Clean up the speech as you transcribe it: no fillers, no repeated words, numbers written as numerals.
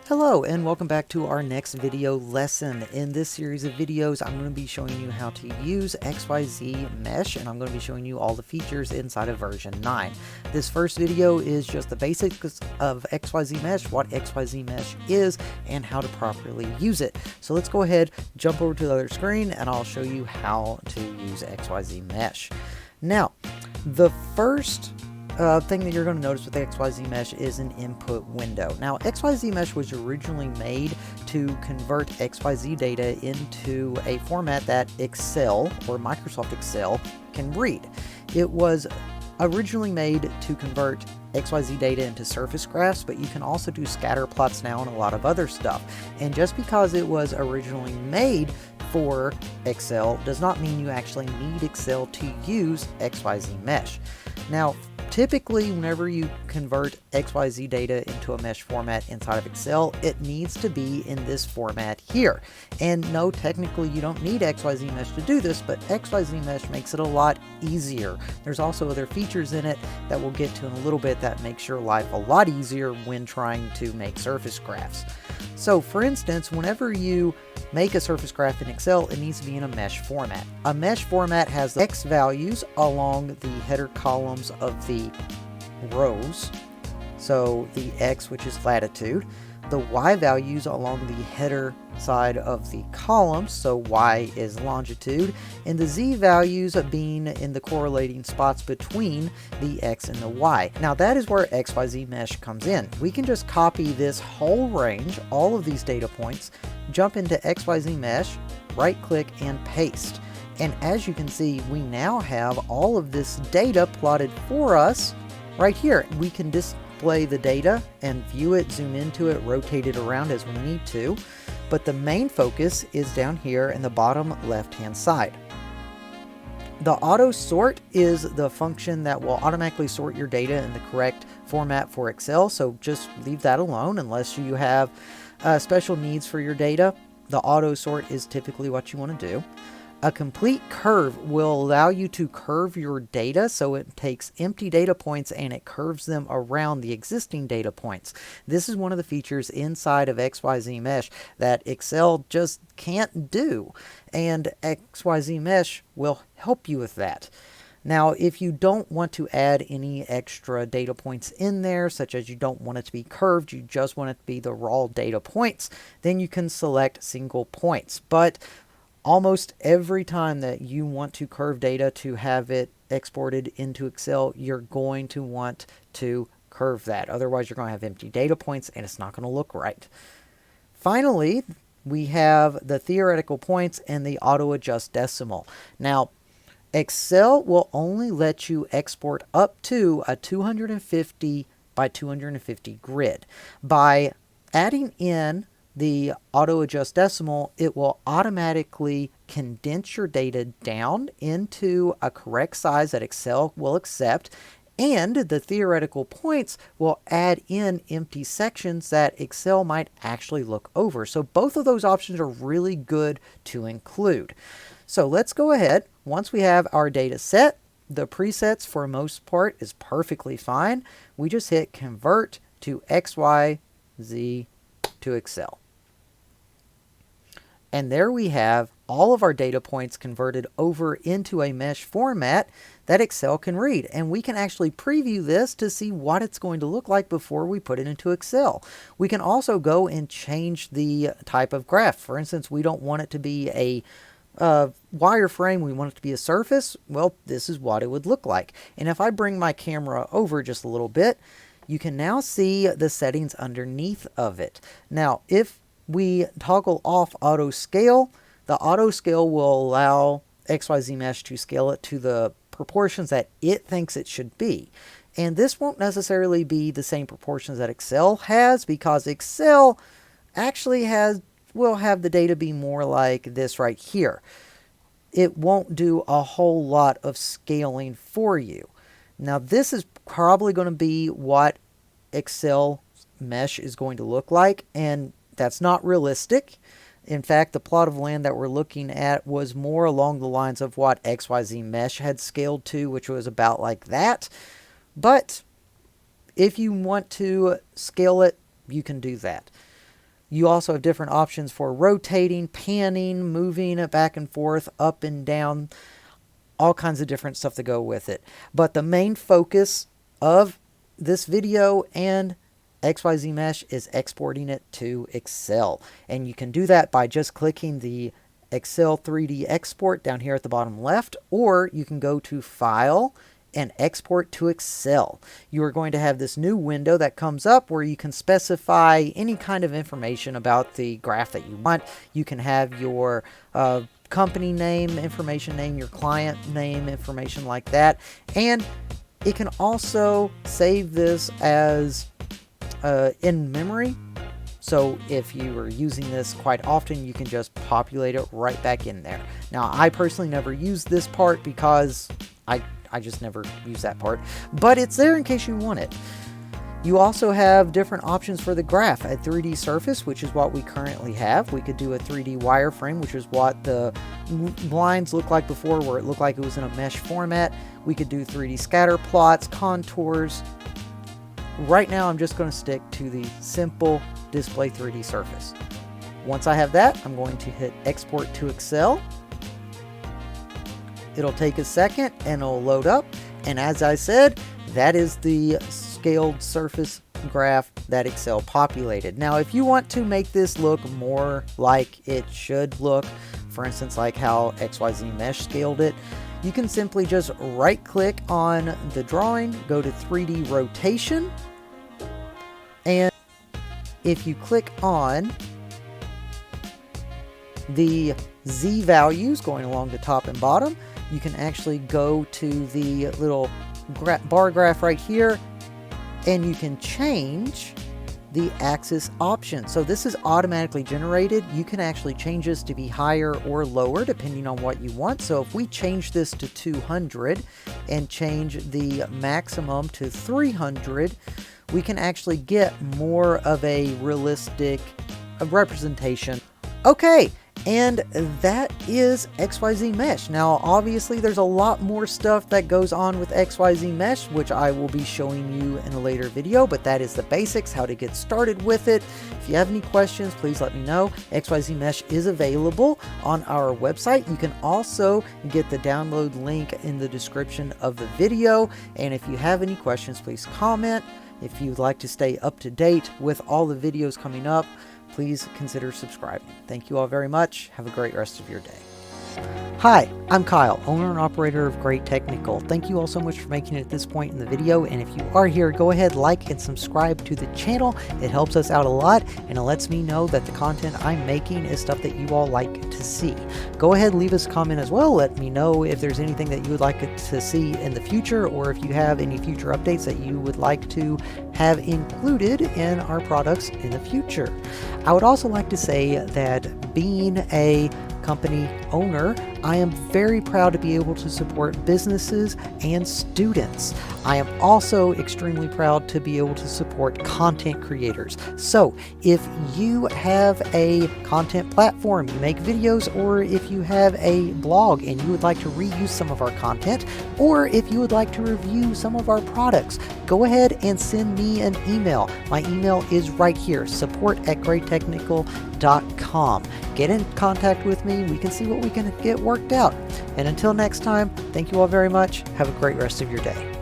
Hello and welcome back to our next video lesson. In this series of videos, I'm going to be showing you how to use XYZ Mesh, and I'm going to be showing you all the features inside of version 9. This first video is just the basics of XYZ Mesh, what XYZ Mesh is, and how to properly use it. So let's go ahead, jump over to the other screen, and I'll show you how to use XYZ Mesh. Now, the first thing that you're going to notice with XYZ Mesh is an input window. Now, XYZ Mesh was originally made to convert XYZ data into a format that Excel or Microsoft Excel can read. It was originally made to convert XYZ data into surface graphs, but you can also do scatter plots now and a lot of other stuff. And just because it was originally made for Excel does not mean you actually need Excel to use XYZ Mesh. Now, typically, whenever you convert XYZ data into a mesh format inside of Excel, it needs to be in this format here. And no, technically you don't need XYZ Mesh to do this, but XYZ Mesh makes it a lot easier. There's also other features in it that we'll get to in a little bit that makes your life a lot easier when trying to make surface graphs. So for instance, whenever you make a surface graph in Excel, it needs to be in a mesh format. A mesh format has the X values along the header columns of the rows. So the X, which is latitude, the Y values along the header side of the columns, so Y is longitude, and the Z values being in the correlating spots between the X and the Y. Now that is where XYZ Mesh comes in. We can just copy this whole range, all of these data points, jump into XYZ Mesh, right click and paste. And as you can see, we now have all of this data plotted for us right here. We can display the data and view it, zoom into it, rotate it around as we need to. But the main focus is down here in the bottom left-hand side. The auto sort is the function that will automatically sort your data in the correct format for Excel. So just leave that alone unless you have special needs for your data. The auto sort is typically what you want to do. A complete curve will allow you to curve your data, so it takes empty data points and it curves them around the existing data points. This is one of the features inside of XYZ Mesh that Excel just can't do, and XYZ Mesh will help you with that. Now, if you don't want to add any extra data points in there, such as you don't want it to be curved, you just want it to be the raw data points, then you can select single points. But almost every time that you want to curve data to have it exported into Excel, you're going to want to curve that. Otherwise, you're going to have empty data points and it's not going to look right. Finally, we have the theoretical points and the auto adjust decimal. Now, Excel will only let you export up to a 250 by 250 grid. By adding in the auto adjust decimal, it will automatically condense your data down into a correct size that Excel will accept, and the theoretical points will add in empty sections that Excel might actually look over. So both of those options are really good to include. So let's go ahead. Once we have our data set, the presets for most part is perfectly fine. We just hit convert to XYZ to Excel. And there we have all of our data points converted over into a mesh format that Excel can read. And we can actually preview this to see what it's going to look like before we put it into Excel. We can also go and change the type of graph. For instance, we don't want it to be a wireframe, we want it to be a surface. Well, this is what it would look like. And if I bring my camera over just a little bit, you can now see the settings underneath of it. Now, if we toggle off auto scale, the auto scale will allow XYZ Mesh to scale it to the proportions that it thinks it should be. And this won't necessarily be the same proportions that Excel has, because Excel actually will have the data be more like this right here. It won't do a whole lot of scaling for you. Now, this is probably going to be what Excel Mesh is going to look like, and that's not realistic. In fact, the plot of land that we're looking at was more along the lines of what XYZ Mesh had scaled to, which was about like that. But if you want to scale it, you can do that. You also have different options for rotating, panning, moving it back and forth, up and down, all kinds of different stuff to go with it. But the main focus of this video and XYZ Mesh is exporting it to Excel. And you can do that by just clicking the Excel 3D export down here at the bottom left, or you can go to File and Export to Excel. You are going to have this new window that comes up where you can specify any kind of information about the graph that you want. You can have your company name information, name your client name information like that, and it can also save this as in memory. So if you are using this quite often, you can just populate it right back in there. Now, I personally never use this part because I just never use that part, but it's there in case you want it. You also have different options for the graph. A 3D surface, which is what we currently have. We could do a 3D wireframe, which is what the lines looked like before, where it looked like it was in a mesh format. We could do 3D scatter plots, contours. Right now, I'm just going to stick to the simple display 3D surface. Once I have that, I'm going to hit Export to Excel. It'll take a second and it'll load up. And as I said, that is the scaled surface graph that Excel populated. Now, if you want to make this look more like it should look, for instance, like how XYZ Mesh scaled it, you can simply just right click on the drawing, go to 3D rotation, and if you click on the Z values going along the top and bottom, you can actually go to the little bar graph right here, and you can change the axis option. So this is automatically generated. You can actually change this to be higher or lower depending on what you want. So if we change this to 200 and change the maximum to 300, we can actually get more of a realistic representation. Okay. And that is XYZ Mesh. Now, obviously, there's a lot more stuff that goes on with XYZ Mesh, which I will be showing you in a later video, but that is the basics, how to get started with it. If you have any questions, please let me know. XYZ Mesh is available on our website. You can also get the download link in the description of the video. And if you have any questions, please comment. If you'd like to stay up to date with all the videos coming up, please consider subscribing. Thank you all very much. Have a great rest of your day. Hi, I'm Kyle, owner and operator of Great Technical. Thank you all so much for making it at this point in the video, and if you are here, go ahead, like and subscribe to the channel. It helps us out a lot, and it lets me know that the content I'm making is stuff that you all like to see. Go ahead, leave us a comment as well. Let me know if there's anything that you would like to see in the future, or if you have any future updates that you would like to have included in our products in the future. I would also like to say that being a company owner, I am very proud to be able to support businesses and students. I am also extremely proud to be able to support content creators. So if you have a content platform, you make videos, or if you have a blog and you would like to reuse some of our content, or if you would like to review some of our products, go ahead and send me an email. My email is right here, support@greattechnical.com. Get in contact with me. We can see what we can get worked out. And until next time, thank you all very much. Have a great rest of your day.